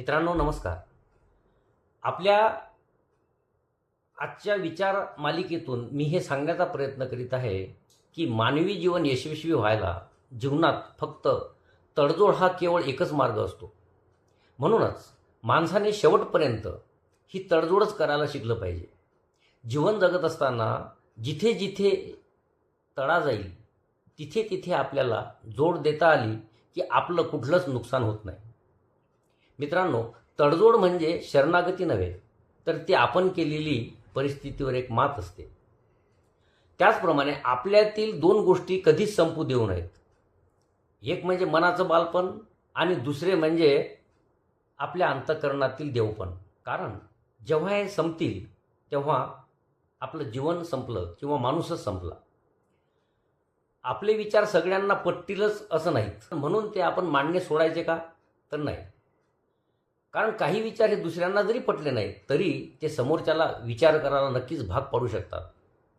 मित्रांनो नमस्कार. आपल्या आजच्या विचार मालिकेतून मी हे सांगण्याचा प्रयत्न करीत आहे की मानवी जीवन यशस्वी व्हायला जीवनात फक्त तडजोड हा केवळ एकच मार्ग असतो. म्हणूनच माणसाने शेवटपर्यंत ही तडजोडच करायला शिकलं पाहिजे. जीवन जगत असताना जिथे जिथे तडा जाईल तिथे तिथे आपल्याला जोड देता आली की आपलं कुठलंच नुकसान होत नाही. मित्रांनो, तडजोड म्हणजे शरणागती नव्हे, तर ती आपण केलेली परिस्थितीवर एक मात असते. त्याचप्रमाणे आपल्यातील दोन गोष्टी कधीच संपू देऊ नयेत. एक म्हणजे मनाचं बालपण आणि दुसरे म्हणजे आपल्या अंतःकरणातील देवपण. कारण जेव्हा हे संपतील तेव्हा आपलं जीवन संपलं किंवा माणूसच संपला. आपले विचार सगळ्यांना पटतीलच असं नाहीत, म्हणून ते आपण मांडणे सोडायचे का? तर नाही. कारण काही विचार हे दुसऱ्यांना जरी पटले नाहीत तरी ते समोरच्याला विचार करायला नक्कीच भाग पाडू शकतात.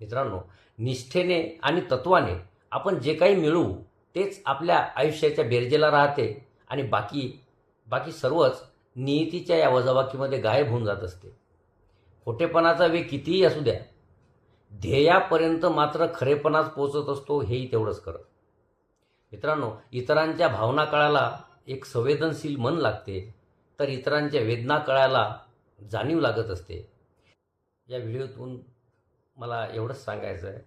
मित्रांनो, निष्ठेने आणि तत्वाने आपण जे काही मिळवू तेच आपल्या आयुष्याच्या बेरजेला राहते आणि बाकी बाकी सर्वच नियतीच्या या वजाबाकीमध्ये गायब होऊन जात असते. खोटेपणाचा वेग कितीही असू द्या, ध्येयापर्यंत मात्र खरेपणाच पोचत असतो, हेही तेवढंच खरं. मित्रांनो, इतरांच्या भावना कळायला एक संवेदनशील मन लागते, तर इतरांच्या वेदना कळायला जाणीव लागत असते. या व्हिडिओतून मला एवढंच सांगायचं आहे